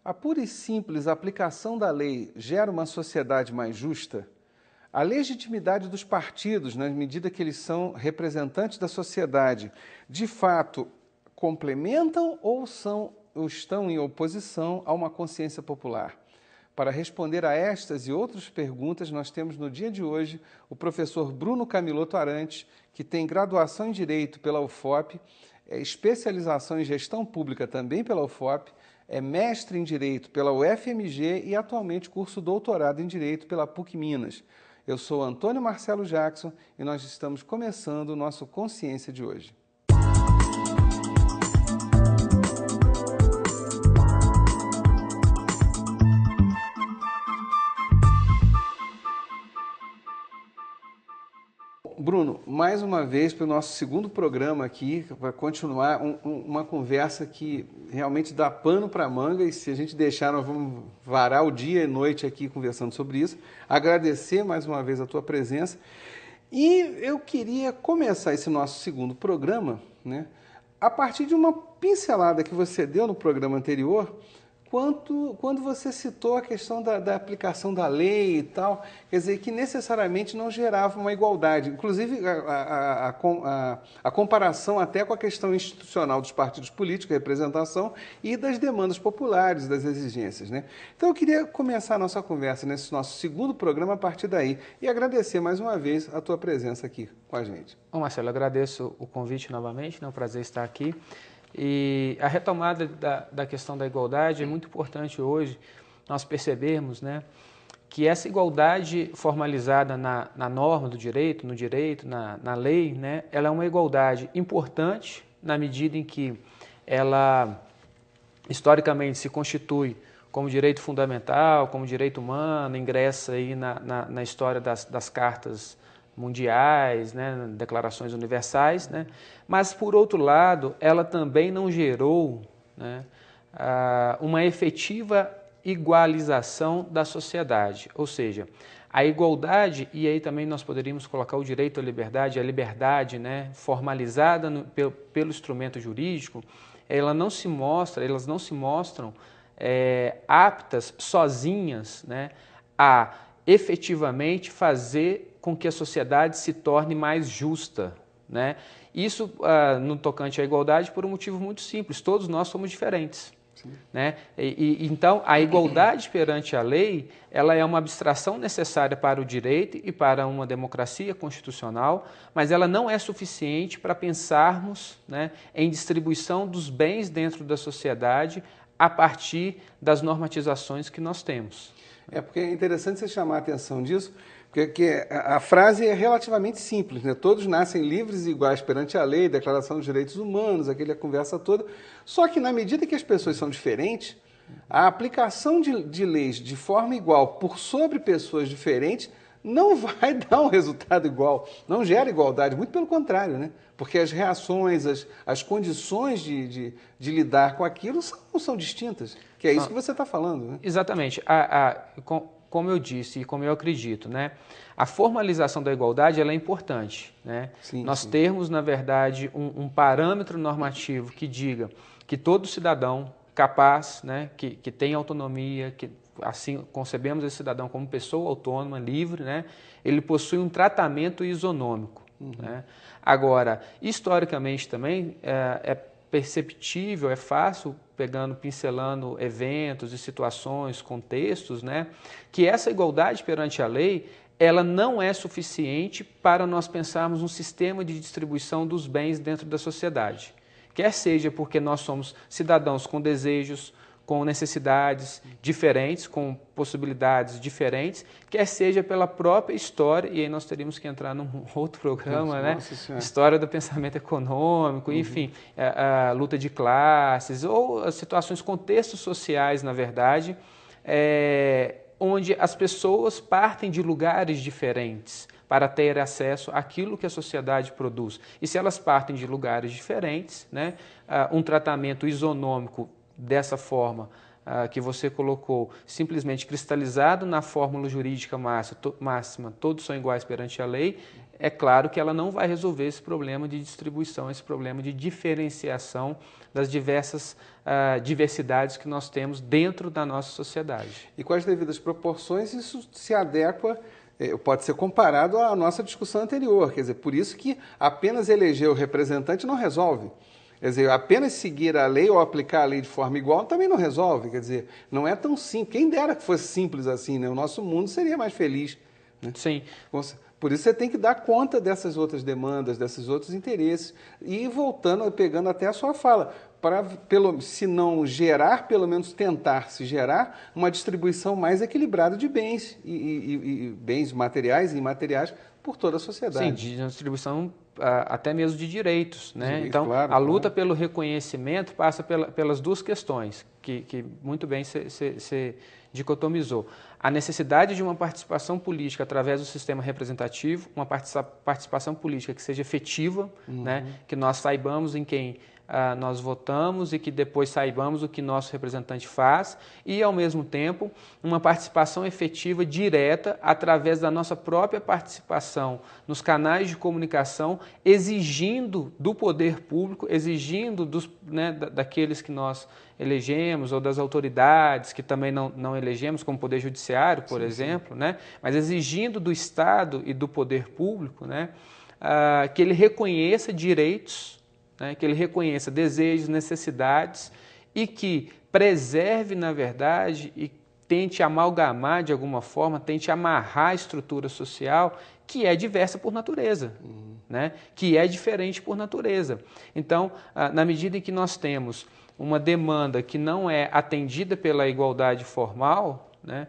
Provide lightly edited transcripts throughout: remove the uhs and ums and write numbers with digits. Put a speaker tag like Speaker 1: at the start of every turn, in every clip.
Speaker 1: A pura e simples aplicação da lei gera uma sociedade mais justa? A legitimidade dos partidos, na medida que eles são representantes da sociedade, de fato complementam ou estão em oposição a uma consciência popular? Para responder a estas e outras perguntas, nós temos no dia de hoje o professor Bruno Camilotto Arantes, que tem graduação em Direito pela UFOP, especialização em Gestão Pública também pela UFOP, é mestre em Direito pela UFMG e atualmente curso doutorado em Direito pela PUC Minas. Eu sou Antônio Marcelo Jackson e nós estamos começando o nosso Consciência de hoje. Bruno, mais uma vez para o nosso segundo programa aqui, para continuar uma conversa que realmente dá pano para a manga e se a gente deixar nós vamos varar o dia e noite aqui conversando sobre isso. Agradecer mais uma vez a tua presença e eu queria começar esse nosso segundo programa, né, a partir de uma pincelada que você deu no programa anterior, quando você citou a questão da aplicação da lei e tal, quer dizer, que necessariamente não gerava uma igualdade. Inclusive, a comparação até com a questão institucional dos partidos políticos, a representação, e das demandas populares, das exigências, né? Então, eu queria começar a nossa conversa nesse nosso segundo programa a partir daí e agradecer mais uma vez a tua presença aqui com a gente.
Speaker 2: Bom, Marcelo, eu agradeço o convite novamente, é um prazer estar aqui. E a retomada da questão da igualdade é muito importante hoje nós percebermos, né, que essa igualdade formalizada na norma do direito, no direito, na lei, né, ela é uma igualdade importante na medida em que ela historicamente se constitui como direito fundamental, como direito humano, ingressa aí na história das cartas mundiais, né, declarações universais, né, mas, por outro lado, ela também não gerou, né, uma efetiva igualização da sociedade, ou seja, a igualdade, e aí também nós poderíamos colocar o direito à liberdade, a liberdade, né, formalizada pelo instrumento jurídico, elas não se mostram aptas sozinhas, né, a efetivamente fazer com que a sociedade se torne mais justa, né? Isso no tocante à igualdade por um motivo muito simples, todos nós somos diferentes. Né? Então, a igualdade perante a lei, ela é uma abstração necessária para o direito e para uma democracia constitucional, mas ela não é suficiente para pensarmos, né, em distribuição dos bens dentro da sociedade a partir das normatizações que nós temos.
Speaker 1: É porque é interessante você chamar a atenção disso, porque a frase é relativamente simples, né? Todos nascem livres e iguais perante a lei, Declaração dos Direitos Humanos, aquela conversa toda. Só que na medida que as pessoas são diferentes, a aplicação de leis de forma igual por sobre pessoas diferentes não vai dar um resultado igual, não gera igualdade, muito pelo contrário, né? Porque as reações, as condições de lidar com aquilo são distintas, que é isso que você está falando, né?
Speaker 2: Exatamente. Como eu disse e como eu acredito, né, a formalização da igualdade ela é importante. Né? Nós termos, na verdade, um parâmetro normativo que diga que todo cidadão capaz, né, que tem autonomia, que assim concebemos esse cidadão como pessoa autônoma, livre, né, ele possui um tratamento isonômico. Né? Agora, historicamente também é perceptível, é fácil, pincelando eventos e situações, contextos, né, que essa igualdade perante a lei, ela não é suficiente para nós pensarmos um sistema de distribuição dos bens dentro da sociedade. Quer seja porque nós somos cidadãos com desejos, com necessidades diferentes, com possibilidades diferentes, quer seja pela própria história, e aí nós teríamos que entrar num outro programa, né? História do pensamento econômico, enfim, a luta de classes, ou as situações, contextos sociais, na verdade, onde as pessoas partem de lugares diferentes para ter acesso àquilo que a sociedade produz. E se elas partem de lugares diferentes, né, um tratamento isonômico dessa forma que você colocou, simplesmente cristalizado na fórmula jurídica máxima, todos são iguais perante a lei, é claro que ela não vai resolver esse problema de distribuição, esse problema de diferenciação das diversas diversidades que nós temos dentro da nossa sociedade.
Speaker 1: E com as devidas proporções, isso se adequa, pode ser comparado à nossa discussão anterior. Quer dizer, por isso que apenas eleger o representante não resolve. Quer dizer, apenas seguir a lei ou aplicar a lei de forma igual também não resolve. Quer dizer, não é tão simples. Quem dera que fosse simples assim, né? O nosso mundo seria mais feliz, né?
Speaker 2: Sim.
Speaker 1: Por isso você tem que dar conta dessas outras demandas, desses outros interesses. E voltando, pegando até a sua fala, para, se não gerar, pelo menos tentar se gerar uma distribuição mais equilibrada de bens, e bens materiais e imateriais por toda a sociedade.
Speaker 2: Sim, de distribuição até mesmo de direitos, né?
Speaker 1: Direito,
Speaker 2: então,
Speaker 1: claro,
Speaker 2: a luta pelo reconhecimento passa pelas duas questões, que muito bem você dicotomizou. A necessidade de uma participação política através do sistema representativo, uma participação política que seja efetiva, né? Que nós saibamos em quem nós votamos e que depois saibamos o que nosso representante faz e, ao mesmo tempo, uma participação efetiva direta através da nossa própria participação nos canais de comunicação, exigindo do poder público, exigindo daqueles que nós elegemos ou das autoridades que também não elegemos, como o Poder Judiciário, por exemplo, né? Mas exigindo do Estado e do poder público, né, que ele reconheça direitos, né, que ele reconheça desejos, necessidades e que preserve, na verdade, e tente amalgamar de alguma forma, tente amarrar a estrutura social que é diversa por natureza, né, que é diferente por natureza. Então, na medida em que nós temos uma demanda que não é atendida pela igualdade formal, né,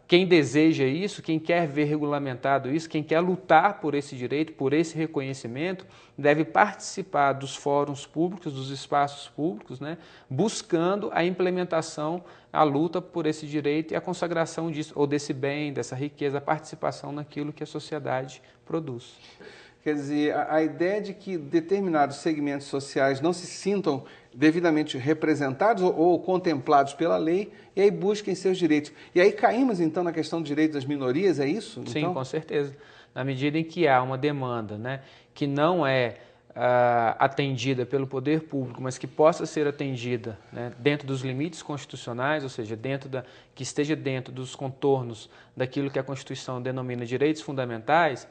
Speaker 2: quem deseja isso, quem quer ver regulamentado isso, quem quer lutar por esse direito, por esse reconhecimento, deve participar dos fóruns públicos, dos espaços públicos, né, buscando a implementação, a luta por esse direito e a consagração disso, ou desse bem, dessa riqueza, a participação naquilo que a sociedade produz.
Speaker 1: Quer dizer, a ideia de que determinados segmentos sociais não se sintam devidamente representados ou contemplados pela lei e aí busquem seus direitos. E aí caímos, então, na questão do direito das minorias, é isso?
Speaker 2: Sim,
Speaker 1: então?
Speaker 2: Com certeza. Na medida em que há uma demanda, né, que não é atendida pelo poder público, mas que possa ser atendida, né, dentro dos limites constitucionais, ou seja, que esteja dentro dos contornos daquilo que a Constituição denomina direitos fundamentais,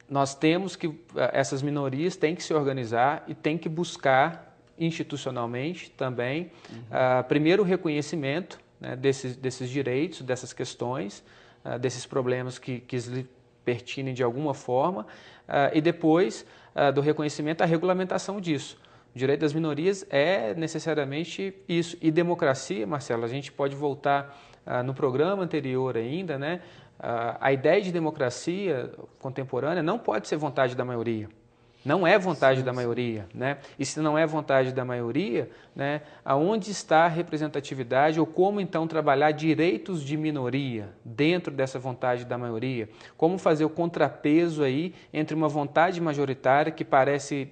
Speaker 2: nós temos que, essas minorias têm que se organizar e têm que buscar institucionalmente também, primeiro o reconhecimento, né, desses direitos, dessas questões, desses problemas que lhe pertinem de alguma forma, e depois do reconhecimento, a regulamentação disso. O direito das minorias é necessariamente isso. E democracia, Marcelo, a gente pode voltar no programa anterior ainda, né? A ideia de democracia contemporânea não pode ser vontade da maioria. Não é vontade da maioria, né? E se não é vontade da maioria, né, aonde está a representatividade ou como então trabalhar direitos de minoria dentro dessa vontade da maioria? Como fazer o contrapeso aí entre uma vontade majoritária que parece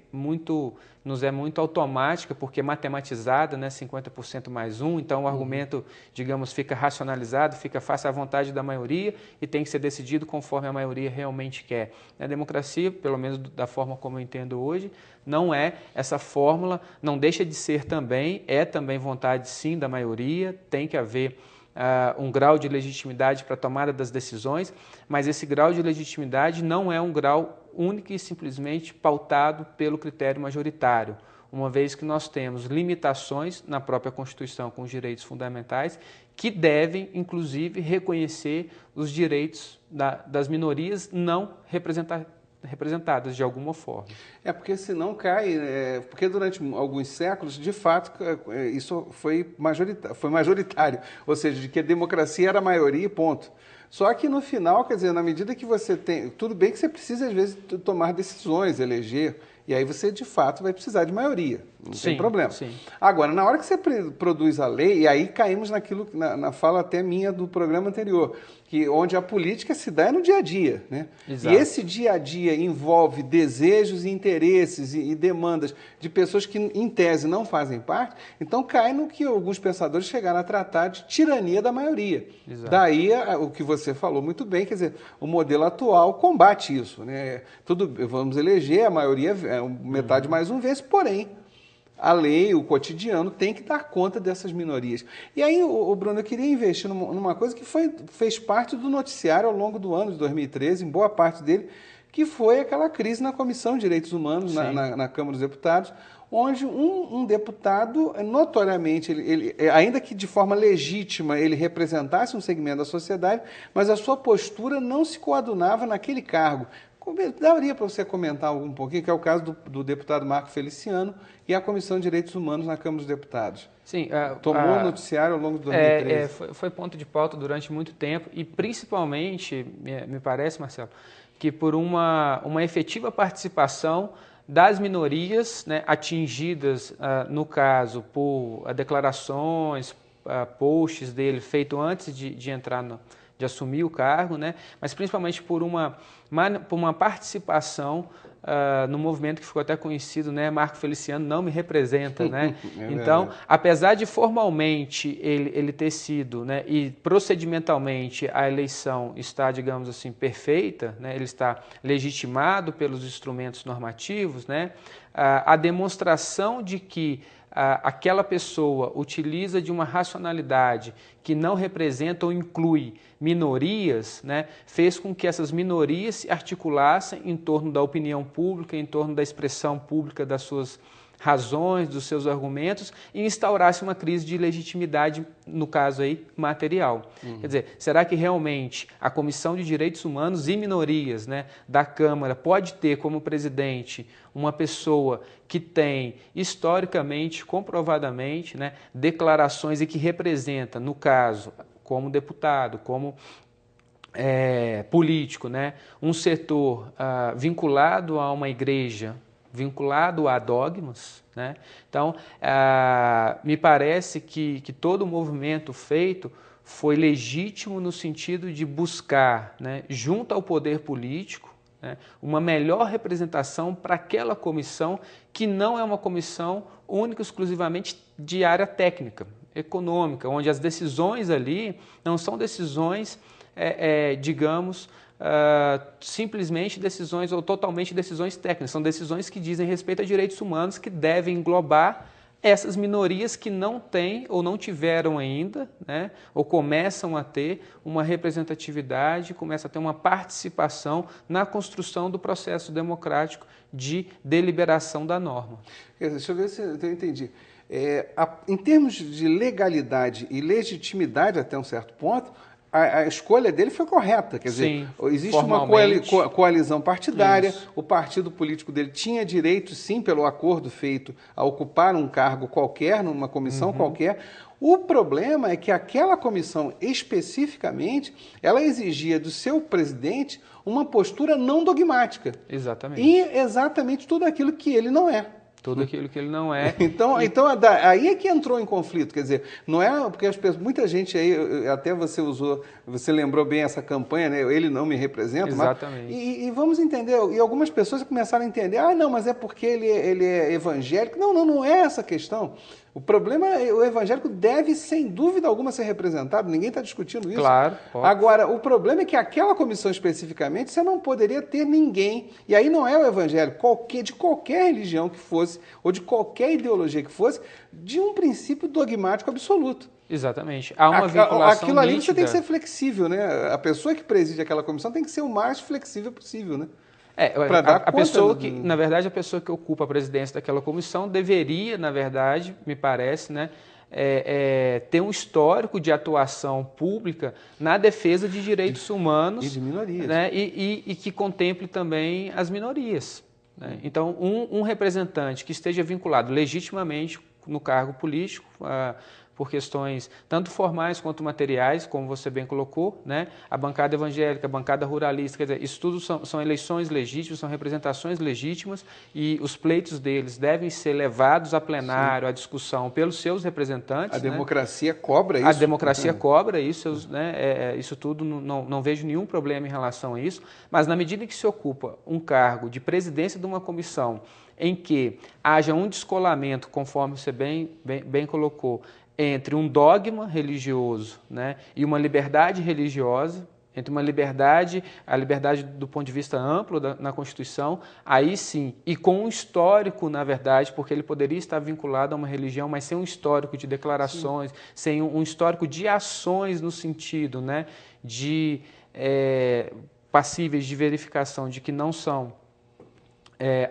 Speaker 2: nos é muito automática, porque é matematizada, né, 50% mais 1, então o argumento, digamos, fica racionalizado, fica face à vontade da maioria e tem que ser decidido conforme a maioria realmente quer. A democracia, pelo menos da forma como eu entendo hoje, não é essa fórmula, não deixa de ser também, é também vontade sim da maioria, tem que haver um grau de legitimidade para a tomada das decisões, mas esse grau de legitimidade não é um grau único e simplesmente pautado pelo critério majoritário, uma vez que nós temos limitações na própria Constituição com os direitos fundamentais que devem, inclusive, reconhecer os direitos das minorias não representadas de alguma forma.
Speaker 1: Porque senão cai, porque durante alguns séculos, de fato, isso foi majoritário, ou seja, de que a democracia era a maioria e ponto. Só que no final, quer dizer, na medida que você tem, tudo bem que você precisa às vezes tomar decisões, eleger E aí você, de fato, vai precisar de maioria. Não tem problema.
Speaker 2: Sim.
Speaker 1: Agora, na hora que você produz a lei, e aí caímos naquilo, na fala até minha do programa anterior, que onde a política se dá é no dia a dia, né?
Speaker 2: Exato.
Speaker 1: E esse dia a dia envolve desejos e interesses e demandas de pessoas que, em tese, não fazem parte, então cai no que alguns pensadores chegaram a tratar de tirania da maioria.
Speaker 2: Exato.
Speaker 1: Daí o que você falou muito bem, quer dizer, o modelo atual combate isso, né? Vamos eleger, a maioria, metade mais um vence, porém, a lei, o cotidiano, tem que dar conta dessas minorias. E aí, Bruno, eu queria investir numa coisa que fez parte do noticiário ao longo do ano de 2013, em boa parte dele, que foi aquela crise na Comissão de Direitos Humanos, na Câmara dos Deputados, onde um deputado, notoriamente, ele, ainda que de forma legítima, ele representasse um segmento da sociedade, mas a sua postura não se coadunava naquele cargo. Daria para você comentar um pouquinho, que é o caso do deputado Marco Feliciano e a Comissão de Direitos Humanos na Câmara dos Deputados.
Speaker 2: Sim.
Speaker 1: Tomou o noticiário ao longo de 2013.
Speaker 2: Foi ponto de pauta durante muito tempo e principalmente, me parece, Marcelo, que por uma efetiva participação das minorias, né, atingidas, no caso, por declarações, posts dele feito antes de entrar de assumir o cargo, né, mas principalmente por uma participação no movimento que ficou até conhecido, né, Marco Feliciano não me representa, né? Então, apesar de formalmente ele ter sido, né, e procedimentalmente a eleição está, digamos assim, perfeita, né, ele está legitimado pelos instrumentos normativos, né, a demonstração de que aquela pessoa utiliza de uma racionalidade que não representa ou inclui minorias, né, fez com que essas minorias se articulassem em torno da opinião pública, em torno da expressão pública das suas razões, dos seus argumentos, e instaurasse uma crise de legitimidade, no caso aí, material. Quer dizer, será que realmente a Comissão de Direitos Humanos e Minorias, né, da Câmara pode ter como presidente uma pessoa que tem, historicamente, comprovadamente, né, declarações e que representa, no caso, como deputado, como político, né, um setor vinculado a uma igreja, vinculado a dogmas, né? Então, me parece que todo o movimento feito foi legítimo no sentido de buscar, né, junto ao poder político, né, uma melhor representação para aquela comissão que não é uma comissão única e exclusivamente de área técnica, econômica, onde as decisões ali não são decisões, digamos, simplesmente decisões ou totalmente decisões técnicas, são decisões que dizem respeito a direitos humanos que devem englobar essas minorias que não têm ou não tiveram ainda, né, ou começam a ter uma representatividade, começam a ter uma participação na construção do processo democrático de deliberação da norma.
Speaker 1: Deixa eu ver se eu entendi. Em termos de legalidade e legitimidade até um certo ponto, a escolha dele foi correta, quer dizer, existe uma coalizão partidária, isso. O partido político dele tinha direito, sim, pelo acordo feito, a ocupar um cargo qualquer, numa comissão qualquer. O problema é que aquela comissão, especificamente, ela exigia do seu presidente uma postura não dogmática.
Speaker 2: Exatamente.
Speaker 1: E exatamente tudo aquilo que ele não é.
Speaker 2: Tudo aquilo que ele não é.
Speaker 1: Então aí é que entrou em conflito, quer dizer, não é porque muita gente aí, até você lembrou bem essa campanha, né? Ele não me representa.
Speaker 2: Exatamente.
Speaker 1: Mas, e vamos entender, e algumas pessoas começaram a entender, não, mas é porque ele é evangélico. Não é essa a questão. O problema é o evangélico deve, sem dúvida alguma, ser representado, ninguém está discutindo isso.
Speaker 2: Claro. Pode.
Speaker 1: Agora, o problema é que aquela comissão especificamente, você não poderia ter ninguém, e aí não é o evangélico, de qualquer religião que fosse, ou de qualquer ideologia que fosse, de um princípio dogmático absoluto.
Speaker 2: Exatamente. Há uma vinculação
Speaker 1: aquilo ali
Speaker 2: nítida.
Speaker 1: Você tem que ser flexível, né? A pessoa que preside aquela comissão tem que ser o mais flexível possível, né?
Speaker 2: A pessoa que, na verdade, a pessoa que ocupa a presidência daquela comissão deveria, na verdade, me parece, né, ter um histórico de atuação pública na defesa de direitos humanos
Speaker 1: e de minorias,
Speaker 2: né, e que contemple também as minorias. Né? Então, um representante que esteja vinculado legitimamente no cargo político, por questões tanto formais quanto materiais, como você bem colocou, né? A bancada evangélica, a bancada ruralista, quer dizer, isso tudo são eleições legítimas, são representações legítimas e os pleitos deles devem ser levados a plenário, à discussão pelos seus representantes.
Speaker 1: A democracia cobra isso?
Speaker 2: A democracia cobra isso, né? Isso tudo, não vejo nenhum problema em relação a isso, mas na medida que se ocupa um cargo de presidência de uma comissão em que haja um descolamento, conforme você bem colocou, entre um dogma religioso, né, e uma liberdade religiosa, entre uma liberdade, a liberdade do ponto de vista amplo na Constituição, aí sim, e com um histórico, na verdade, porque ele poderia estar vinculado a uma religião, mas sem um histórico de declarações, sim, sem um histórico de ações no sentido, né, de passíveis de verificação de que não são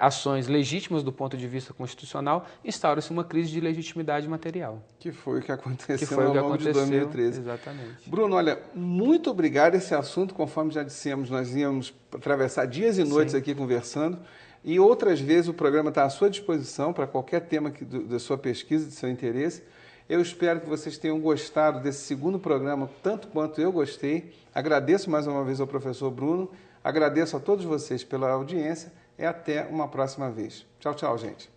Speaker 2: ações legítimas do ponto de vista constitucional, instaura-se uma crise de legitimidade material.
Speaker 1: Que foi o que aconteceu ao longo de 2013.
Speaker 2: Exatamente.
Speaker 1: Bruno, olha, muito obrigado. Esse assunto, conforme já dissemos, nós íamos atravessar dias e noites, sim, aqui conversando, e outras vezes o programa está à sua disposição para qualquer tema da sua pesquisa, do seu interesse. Eu espero que vocês tenham gostado desse segundo programa, tanto quanto eu gostei. Agradeço mais uma vez ao professor Bruno, agradeço a todos vocês pela audiência. Até uma próxima vez. Tchau, tchau, gente.